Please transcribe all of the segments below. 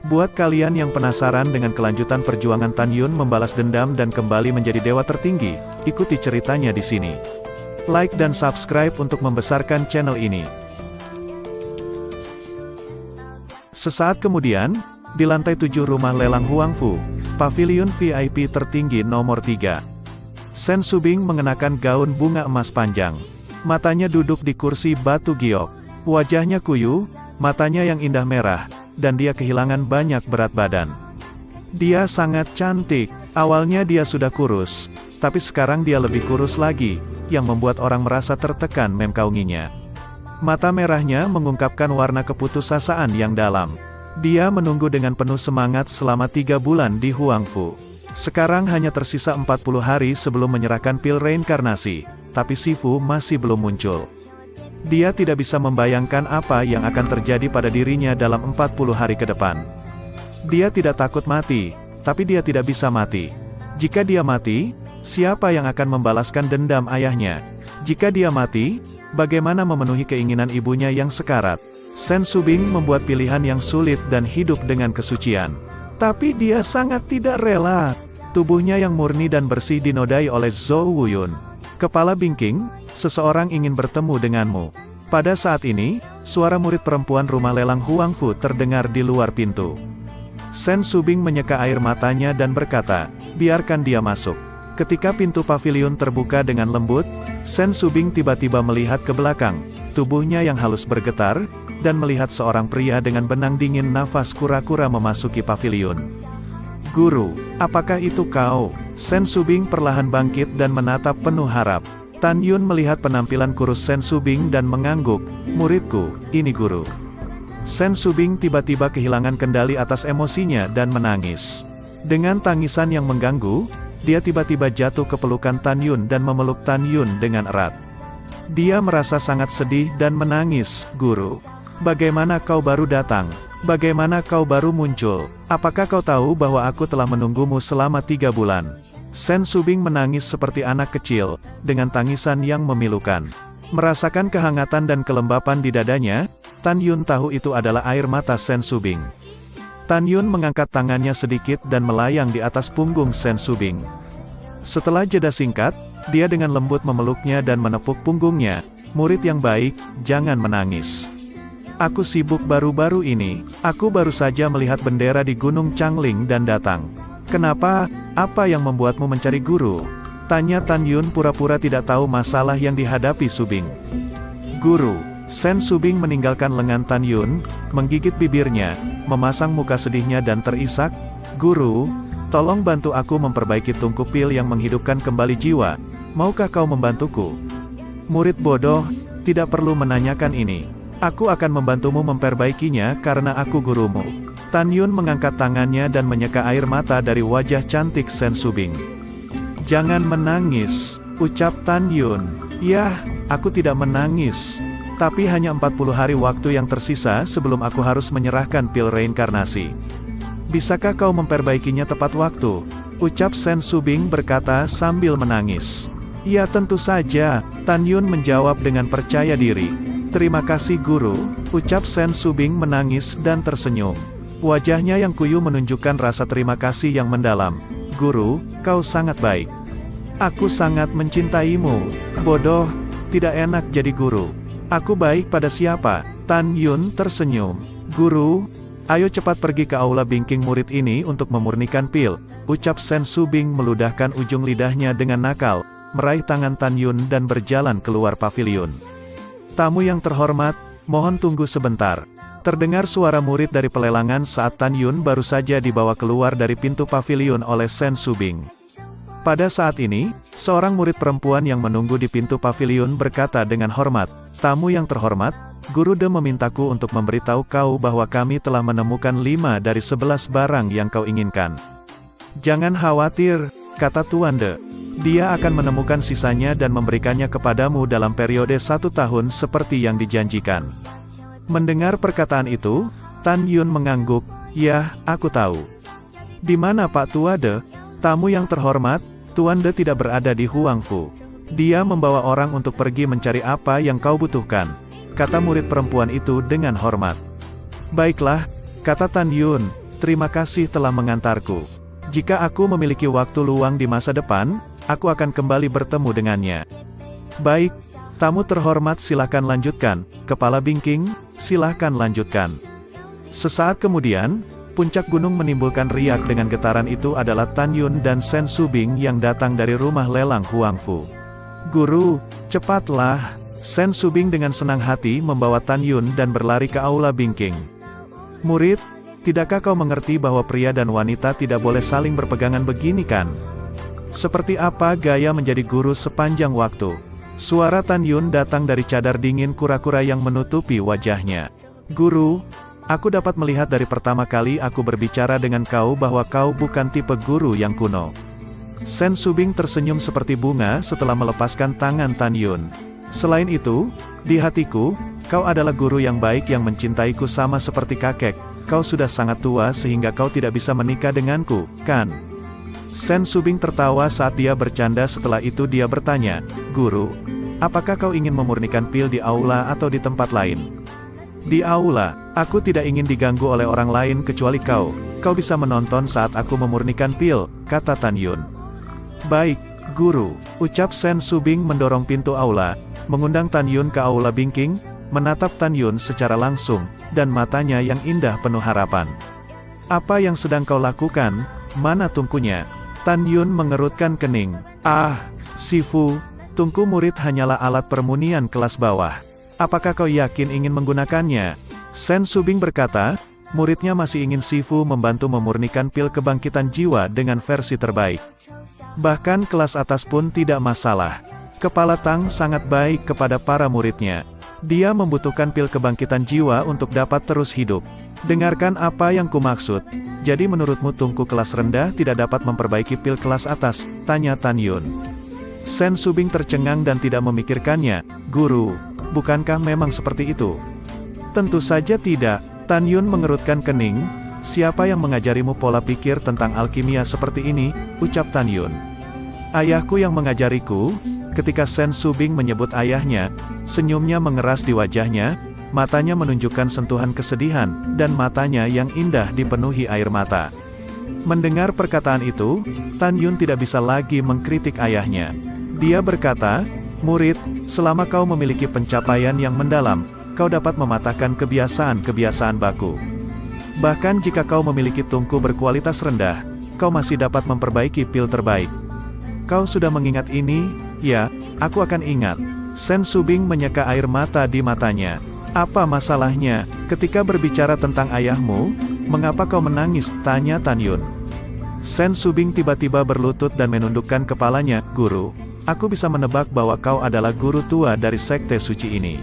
Buat kalian yang penasaran dengan kelanjutan perjuangan Tan Yun membalas dendam dan kembali menjadi dewa tertinggi, ikuti ceritanya di sini. Like dan subscribe untuk membesarkan channel ini. Sesaat kemudian, di lantai 7 rumah lelang Huangfu, pavilion VIP tertinggi nomor 3. Sen Subing mengenakan gaun bunga emas panjang. Matanya duduk di kursi batu giok. Wajahnya kuyu, matanya yang indah merah, dan dia kehilangan banyak berat badan. Dia sangat cantik. Awalnya dia sudah kurus, tapi sekarang dia lebih kurus lagi, yang membuat orang merasa tertekan memkaunginya. Mata merahnya mengungkapkan warna keputusasaan yang dalam. Dia menunggu dengan penuh semangat selama 3 bulan di Huangfu. Sekarang hanya tersisa 40 hari sebelum menyerahkan pil reinkarnasi, tapi Sifu masih belum muncul. Dia tidak bisa membayangkan apa yang akan terjadi pada dirinya dalam 40 hari ke depan. Dia tidak takut mati, tapi dia tidak bisa mati. Jika dia mati, siapa yang akan membalaskan dendam ayahnya? Jika dia mati, bagaimana memenuhi keinginan ibunya yang sekarat? Sen Subing membuat pilihan yang sulit dan hidup dengan kesucian. Tapi dia sangat tidak rela. Tubuhnya yang murni dan bersih dinodai oleh Zhou Wuyun. Kepala bingking, seseorang ingin bertemu denganmu. Pada saat ini, suara murid perempuan rumah lelang Huangfu terdengar di luar pintu. Sen Subing menyeka air matanya dan berkata, biarkan dia masuk. Ketika pintu pavilion terbuka dengan lembut, Sen Subing tiba-tiba melihat ke belakang. Tubuhnya yang halus bergetar, dan melihat seorang pria dengan benang dingin nafas kura-kura memasuki pavilion. Guru, apakah itu kau? Sen Subing perlahan bangkit dan menatap penuh harap. Tan Yun melihat penampilan kurus Sen Subing dan mengangguk, muridku, ini guru. Sen Subing tiba-tiba kehilangan kendali atas emosinya dan menangis. Dengan tangisan yang mengganggu, dia tiba-tiba jatuh ke pelukan Tan Yun dan memeluk Tan Yun dengan erat. Dia merasa sangat sedih dan menangis, guru. Bagaimana kau baru datang? Bagaimana kau baru muncul? Apakah kau tahu bahwa aku telah menunggumu selama 3 bulan? Sen Subing menangis seperti anak kecil, dengan tangisan yang memilukan. Merasakan kehangatan dan kelembapan di dadanya, Tan Yun tahu itu adalah air mata Sen Subing. Tan Yun mengangkat tangannya sedikit dan melayang di atas punggung Sen Subing. Setelah jeda singkat, dia dengan lembut memeluknya dan menepuk punggungnya. Murid yang baik, jangan menangis. Aku sibuk baru-baru ini, aku baru saja melihat bendera di Gunung Changling dan datang. Kenapa? Apa yang membuatmu mencari guru? Tanya Tan Yun pura-pura tidak tahu masalah yang dihadapi Subing. Guru, Sen Subing meninggalkan lengan Tan Yun, menggigit bibirnya, memasang muka sedihnya dan terisak, Guru, tolong bantu aku memperbaiki tungku pil yang menghidupkan kembali jiwa, maukah kau membantuku? Murid bodoh, tidak perlu menanyakan ini. Aku akan membantumu memperbaikinya karena aku gurumu. Tan Yun mengangkat tangannya dan menyeka air mata dari wajah cantik Sen Subing. Jangan menangis, ucap Tan Yun. Yah, aku tidak menangis. Tapi hanya 40 hari waktu yang tersisa sebelum aku harus menyerahkan pil reinkarnasi. Bisakah kau memperbaikinya tepat waktu? Ucap Sen Subing berkata sambil menangis. Ya tentu saja, Tan Yun menjawab dengan percaya diri. Terima kasih guru, ucap Sen Subing menangis dan tersenyum. Wajahnya yang kuyu menunjukkan rasa terima kasih yang mendalam. Guru, kau sangat baik. Aku sangat mencintaimu. Bodoh, tidak enak jadi guru. Aku baik pada siapa? Tan Yun tersenyum. Guru, ayo cepat pergi ke aula bingking murid ini untuk memurnikan pil, ucap Sen Subing meludahkan ujung lidahnya dengan nakal, meraih tangan Tan Yun dan berjalan keluar pavilion. Tamu yang terhormat, mohon tunggu sebentar. Terdengar suara murid dari pelelangan saat Tan Yun baru saja dibawa keluar dari pintu pavilion oleh Sen Subing. Pada saat ini, seorang murid perempuan yang menunggu di pintu pavilion berkata dengan hormat, tamu yang terhormat, Guru De memintaku untuk memberitahu kau bahwa kami telah menemukan 5 dari 11 barang yang kau inginkan. Jangan khawatir, kata Tuan De. Dia akan menemukan sisanya dan memberikannya kepadamu dalam periode 1 tahun seperti yang dijanjikan. Mendengar perkataan itu, Tan Yun mengangguk, ya, aku tahu. Di mana Pak Tua De? Tamu yang terhormat, Tuan De tidak berada di Huangfu. Dia membawa orang untuk pergi mencari apa yang kau butuhkan, kata murid perempuan itu dengan hormat. Baiklah, kata Tan Yun, Terima kasih telah mengantarku. Jika aku memiliki waktu luang di masa depan, aku akan kembali bertemu dengannya. Baik, tamu terhormat silakan lanjutkan. Kepala Bingking, silakan lanjutkan. Sesaat kemudian, puncak gunung menimbulkan riak dengan getaran. Itu adalah Tan Yun dan Sen Subing yang datang dari rumah lelang Huangfu. Guru, cepatlah. Sen Subing dengan senang hati membawa Tan Yun dan berlari ke aula Bingking. Murid, tidakkah kau mengerti bahwa pria dan wanita tidak boleh saling berpegangan begini kan? Seperti apa gaya menjadi guru sepanjang waktu? Suara Tan Yun datang dari cadar dingin kura-kura yang menutupi wajahnya. Guru, aku dapat melihat dari pertama kali aku berbicara dengan kau bahwa kau bukan tipe guru yang kuno. Sen Subing tersenyum seperti bunga setelah melepaskan tangan Tan Yun. Selain itu, di hatiku, kau adalah guru yang baik yang mencintaiku sama seperti kakek. Kau sudah sangat tua sehingga kau tidak bisa menikah denganku, kan? Sen Subing tertawa saat dia bercanda. Setelah itu dia bertanya, Guru, apakah kau ingin memurnikan pil di aula atau di tempat lain? Di aula, aku tidak ingin diganggu oleh orang lain kecuali kau. Kau bisa menonton saat aku memurnikan pil, kata Tan Yun. Baik, Guru, ucap Sen Subing mendorong pintu aula, mengundang Tan Yun ke aula Bingking, menatap Tan Yun secara langsung, dan matanya yang indah penuh harapan. Apa yang sedang kau lakukan? Mana tungkunya? Tan Yun mengerutkan kening. Ah, Sifu, tungku murid hanyalah alat permunian kelas bawah. Apakah kau yakin ingin menggunakannya? Sen Subing berkata, muridnya masih ingin Sifu membantu memurnikan pil kebangkitan jiwa dengan versi terbaik. Bahkan kelas atas pun tidak masalah. Kepala Tang sangat baik kepada para muridnya. Dia membutuhkan pil kebangkitan jiwa untuk dapat terus hidup. Dengarkan apa yang kumaksud. Jadi menurutmu tungku kelas rendah tidak dapat memperbaiki pil kelas atas? Tanya Tan Yun. Sen Subing tercengang dan tidak memikirkannya. Guru, bukankah memang seperti itu? Tentu saja tidak. Tan Yun mengerutkan kening. Siapa yang mengajarimu pola pikir tentang alkimia seperti ini? Ucap Tan Yun. Ayahku yang mengajariku. Ketika Sen Subing menyebut ayahnya, senyumnya mengeras di wajahnya, matanya menunjukkan sentuhan kesedihan, dan matanya yang indah dipenuhi air mata. Mendengar perkataan itu, Tan Yun tidak bisa lagi mengkritik ayahnya. Dia berkata, murid, selama kau memiliki pencapaian yang mendalam, kau dapat mematahkan kebiasaan-kebiasaan baku. Bahkan jika kau memiliki tungku berkualitas rendah, kau masih dapat memperbaiki pil terbaik. Kau sudah mengingat ini? Ya, aku akan ingat. Sen Subing menyeka air mata di matanya. Apa masalahnya, ketika berbicara tentang ayahmu? Mengapa kau menangis? Tanya Tan Yun. Sen Subing tiba-tiba berlutut dan menundukkan kepalanya. Guru, aku bisa menebak bahwa kau adalah guru tua dari sekte suci ini.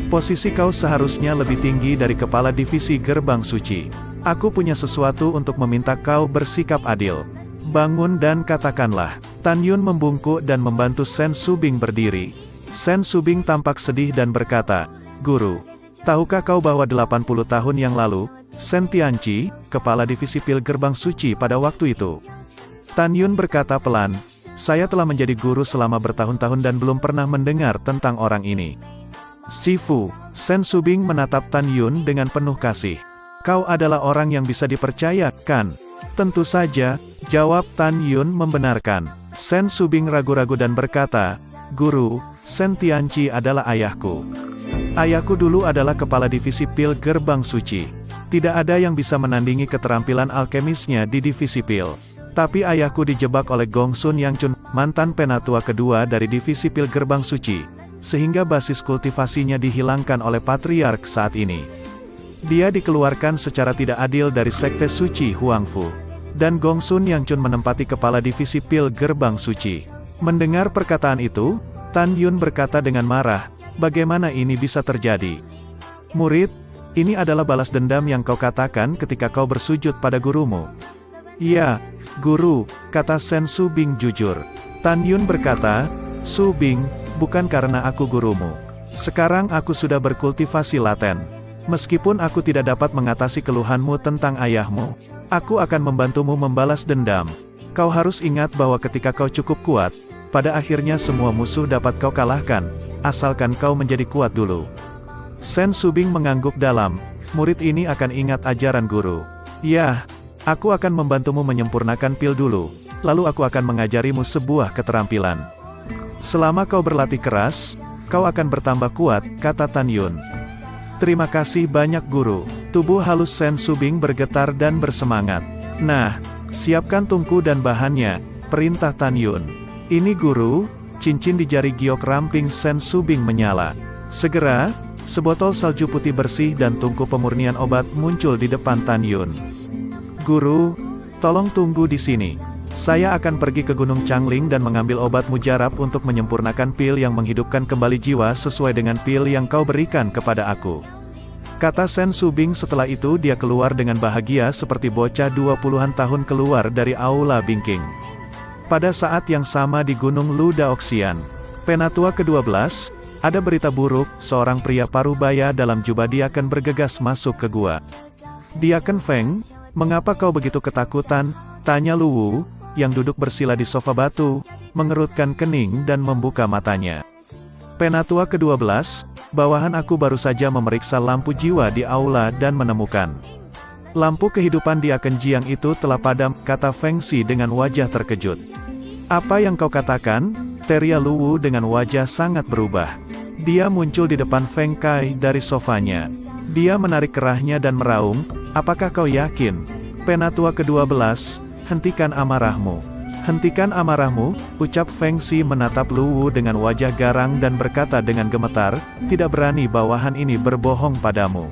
Posisi kau seharusnya lebih tinggi dari kepala divisi gerbang suci. Aku punya sesuatu untuk meminta kau bersikap adil. Bangun dan katakanlah. Tan Yun membungkuk dan membantu Sen Subing berdiri. Sen Subing tampak sedih dan berkata, Guru, tahukah kau bahwa 80 tahun yang lalu, Sen Tianqi, kepala divisi pil gerbang suci pada waktu itu? Tan Yun berkata pelan, saya telah menjadi guru selama bertahun-tahun dan belum pernah mendengar tentang orang ini. Sifu, Sen Subing menatap Tan Yun dengan penuh kasih. Kau adalah orang yang bisa dipercaya, kan? Tentu saja, jawab Tan Yun membenarkan. Sen Subing ragu-ragu dan berkata, Guru, Sen Tianqi adalah ayahku. Ayahku dulu adalah kepala divisi pil gerbang suci. Tidak ada yang bisa menandingi keterampilan alkemisnya di divisi pil. Tapi ayahku dijebak oleh Gong Sun Yang Chun, mantan penatua kedua dari divisi pil gerbang suci, sehingga basis kultivasinya dihilangkan oleh patriark saat ini. Dia dikeluarkan secara tidak adil dari sekte suci Huangfu. Dan Gong Sun Yang Chun menempati kepala divisi pil gerbang suci. Mendengar perkataan itu, Tan Yun berkata dengan marah, bagaimana ini bisa terjadi? Murid, ini adalah balas dendam yang kau katakan ketika kau bersujud pada gurumu. Ya, Guru, kata Sen Subing jujur. Tan Yun berkata, Subing, bukan karena aku gurumu. Sekarang aku sudah berkultivasi laten. Meskipun aku tidak dapat mengatasi keluhanmu tentang ayahmu, aku akan membantumu membalas dendam. Kau harus ingat bahwa ketika kau cukup kuat, pada akhirnya semua musuh dapat kau kalahkan, asalkan kau menjadi kuat dulu. Sen Subing mengangguk dalam, murid ini akan ingat ajaran guru. "Yah, aku akan membantumu menyempurnakan pil dulu, lalu aku akan mengajarimu sebuah keterampilan. Selama kau berlatih keras, kau akan bertambah kuat," kata Tan Yun. "Terima kasih banyak guru." Tubuh halus Sen Subing bergetar dan bersemangat. "Nah, siapkan tungku dan bahannya," perintah Tan Yun. "Ini guru." Cincin di jari giok ramping Sen Subing menyala. Segera, sebotol salju putih bersih dan tungku pemurnian obat muncul di depan Tan Yun. "Guru, tolong tunggu di sini. Saya akan pergi ke Gunung Changling dan mengambil obat mujarab untuk menyempurnakan pil yang menghidupkan kembali jiwa sesuai dengan pil yang kau berikan kepada aku," kata Sen Subing. Setelah itu dia keluar dengan bahagia seperti bocah 20-an tahun keluar dari aula Bingking. Pada saat yang sama di Gunung Lu Daoxian, Penatua ke-12, ada berita buruk, seorang pria parubaya dalam jubah diaken bergegas masuk ke gua. "Diaken Feng, mengapa kau begitu ketakutan?" tanya Luwu, yang duduk bersila di sofa batu, mengerutkan kening dan membuka matanya. "Penatua ke-12, bawahan aku baru saja memeriksa lampu jiwa di aula dan menemukan. Lampu kehidupan Diaken Jiang itu telah padam," kata Feng Xi dengan wajah terkejut. "Apa yang kau katakan?" teria Luwu dengan wajah sangat berubah. Dia muncul di depan Feng Kai dari sofanya. Dia menarik kerahnya dan meraung, "Apakah kau yakin?" "Penatua ke-12, hentikan amarahmu. Hentikan amarahmu," ucap Feng Xi menatap Luwu dengan wajah garang dan berkata dengan gemetar, "Tidak berani bawahan ini berbohong padamu.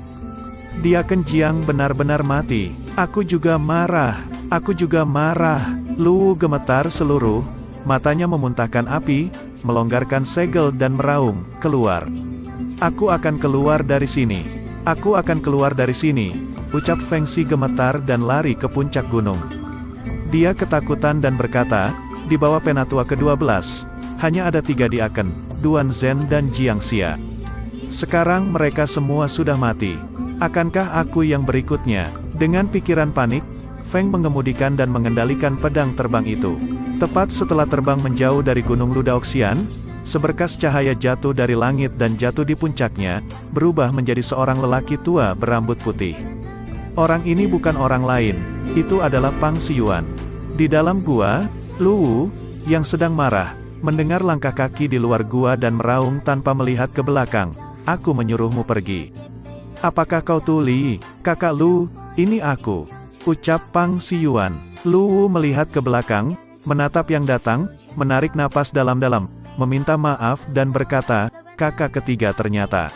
Diaken Jiang benar-benar mati. Aku juga marah. Aku juga marah." Luwu gemetar seluruh, matanya memuntahkan api, melonggarkan segel dan meraung, "Keluar. Aku akan keluar dari sini. Aku akan keluar dari sini," ucap Feng Xi gemetar dan lari ke puncak gunung. Dia ketakutan dan berkata, "Di bawah Penatua ke-12, hanya ada 3 Diaken, Duan Zhen dan Jiang Xia. Sekarang mereka semua sudah mati. Akankah aku yang berikutnya?" Dengan pikiran panik, Feng mengemudikan dan mengendalikan pedang terbang itu. Tepat setelah terbang menjauh dari Gunung Lu Daoxian, seberkas cahaya jatuh dari langit dan jatuh di puncaknya, berubah menjadi seorang lelaki tua berambut putih. Orang ini bukan orang lain, itu adalah Pang Xiyuan. Di dalam gua, Luwu, yang sedang marah, mendengar langkah kaki di luar gua dan meraung tanpa melihat ke belakang, "Aku menyuruhmu pergi." "Apakah kau tuli, kakak Lu? Ini aku," ucap Pang Xiyuan. Luwu melihat ke belakang, menatap yang datang, menarik napas dalam-dalam, meminta maaf dan berkata, "Kakak ketiga ternyata.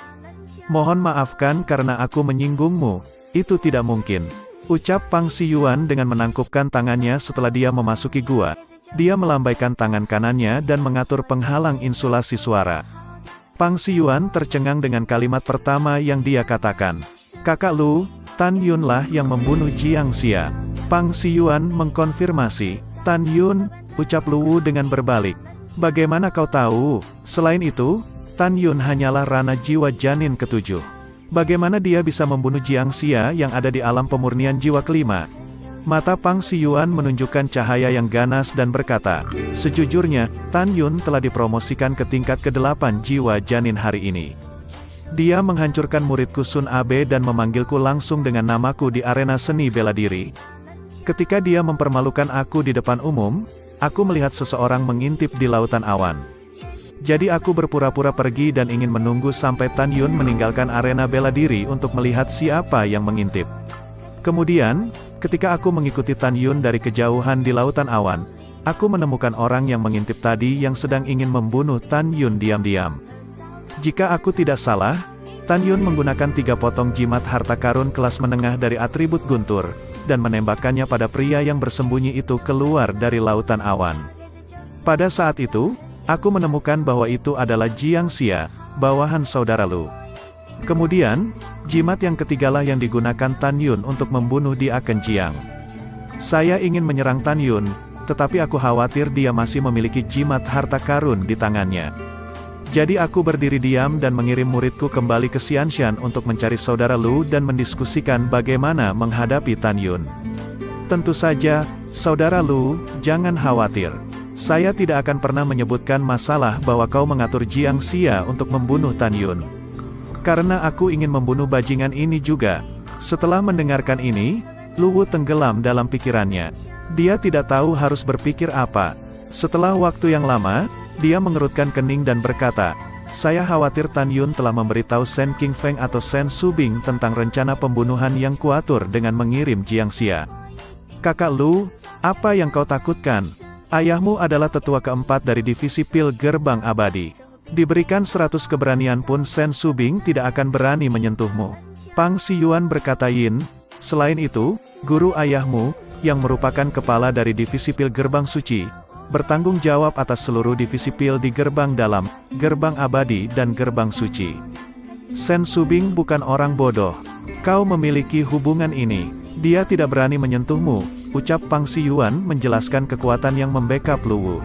Mohon maafkan karena aku menyinggungmu." "Itu tidak mungkin," ucap Pang Xiyuan dengan menangkupkan tangannya setelah dia memasuki gua. Dia melambaikan tangan kanannya dan mengatur penghalang insulasi suara. Pang Xiyuan tercengang dengan kalimat pertama yang dia katakan. "Kakak Lu, Tan Yun lah yang membunuh Jiang Xia." Pang Xiyuan mengkonfirmasi. "Tan Yun," ucap Luwu dengan berbalik. "Bagaimana kau tahu? Selain itu, Tan Yun hanyalah rana jiwa janin ke-7. Bagaimana dia bisa membunuh Jiang Xia yang ada di alam pemurnian jiwa kelima?" Mata Pang Xiyuan menunjukkan cahaya yang ganas dan berkata, "Sejujurnya, Tan Yun telah dipromosikan ke tingkat ke-8 jiwa janin hari ini. Dia menghancurkan muridku Sun Abe dan memanggilku langsung dengan namaku di arena seni bela diri. Ketika dia mempermalukan aku di depan umum, aku melihat seseorang mengintip di lautan awan. Jadi aku berpura-pura pergi dan ingin menunggu sampai Tan Yun meninggalkan arena bela diri untuk melihat siapa yang mengintip. Kemudian, ketika aku mengikuti Tan Yun dari kejauhan di lautan awan, aku menemukan orang yang mengintip tadi yang sedang ingin membunuh Tan Yun diam-diam. Jika aku tidak salah, Tan Yun menggunakan 3 potong jimat harta karun kelas menengah dari atribut guntur, dan menembakkannya pada pria yang bersembunyi itu keluar dari lautan awan. Pada saat itu, aku menemukan bahwa itu adalah Jiang Xia, bawahan saudara Lu. Kemudian, jimat yang ketigalah yang digunakan Tan Yun untuk membunuh Diaken Jiang. Saya ingin menyerang Tan Yun, tetapi aku khawatir dia masih memiliki jimat harta karun di tangannya. Jadi aku berdiri diam dan mengirim muridku kembali ke Xianshan untuk mencari saudara Lu dan mendiskusikan bagaimana menghadapi Tan Yun. Tentu saja, saudara Lu, jangan khawatir. Saya tidak akan pernah menyebutkan masalah bahwa kau mengatur Jiang Xia untuk membunuh Tan Yun. Karena aku ingin membunuh bajingan ini juga. Setelah mendengarkan ini, Luwu tenggelam dalam pikirannya. Dia tidak tahu harus berpikir apa. Setelah waktu yang lama, dia mengerutkan kening dan berkata, "Saya khawatir Tan Yun telah memberitahu Sen King Feng atau Sen Subing tentang rencana pembunuhan yang kuatur dengan mengirim Jiang Xia." "Kakak Lu, apa yang kau takutkan? Ayahmu adalah tetua keempat dari divisi pil gerbang abadi. Diberikan 100 keberanian pun Sen Subing tidak akan berani menyentuhmu." Pang Siyuan berkata, "Yin, selain itu, guru ayahmu, yang merupakan kepala dari divisi pil gerbang suci, bertanggung jawab atas seluruh divisi pil di gerbang dalam, gerbang abadi dan gerbang suci. Sen Subing bukan orang bodoh. Kau memiliki hubungan ini. Dia tidak berani menyentuhmu," ucap Pang Siyuan menjelaskan kekuatan yang membackup Luwu.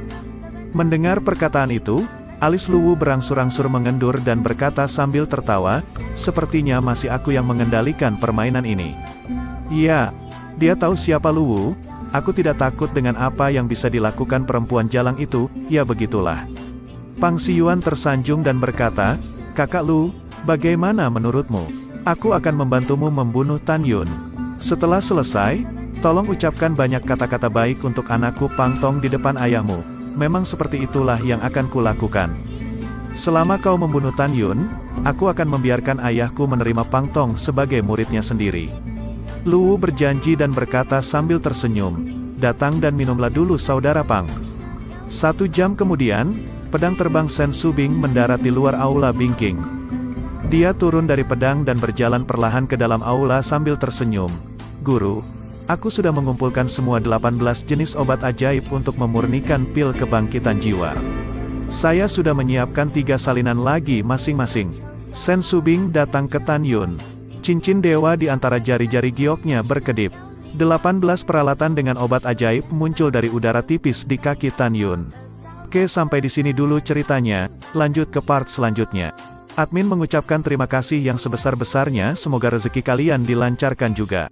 Mendengar perkataan itu, alis Luwu berangsur-angsur mengendur dan berkata sambil tertawa, "Sepertinya masih aku yang mengendalikan permainan ini." "Iya, dia tahu siapa Luwu. Aku tidak takut dengan apa yang bisa dilakukan perempuan jalang itu, ya begitulah." Pang Siyuan tersanjung dan berkata, "Kakak Lu, bagaimana menurutmu? Aku akan membantumu membunuh Tan Yun. Setelah selesai, tolong ucapkan banyak kata-kata baik untuk anakku Pang Tong di depan ayahmu. Memang seperti itulah yang akan kulakukan. Selama kau membunuh Tan Yun, aku akan membiarkan ayahku menerima Pang Tong sebagai muridnya sendiri." Luwu berjanji dan berkata sambil tersenyum, "Datang dan minumlah dulu saudara Pang." 1 jam kemudian, pedang terbang Sen Subing mendarat di luar aula Bingking. Dia turun dari pedang dan berjalan perlahan ke dalam aula sambil tersenyum. "Guru, aku sudah mengumpulkan semua 18 jenis obat ajaib untuk memurnikan pil kebangkitan jiwa. Saya sudah menyiapkan 3 salinan lagi masing-masing." Sen Subing datang ke Tan Yun. Cincin dewa di antara jari-jari gioknya berkedip. 18 peralatan dengan obat ajaib muncul dari udara tipis di kaki Tan Yun. "Oke, sampai di sini dulu ceritanya, lanjut ke part selanjutnya." Admin mengucapkan terima kasih yang sebesar-besarnya, semoga rezeki kalian dilancarkan juga.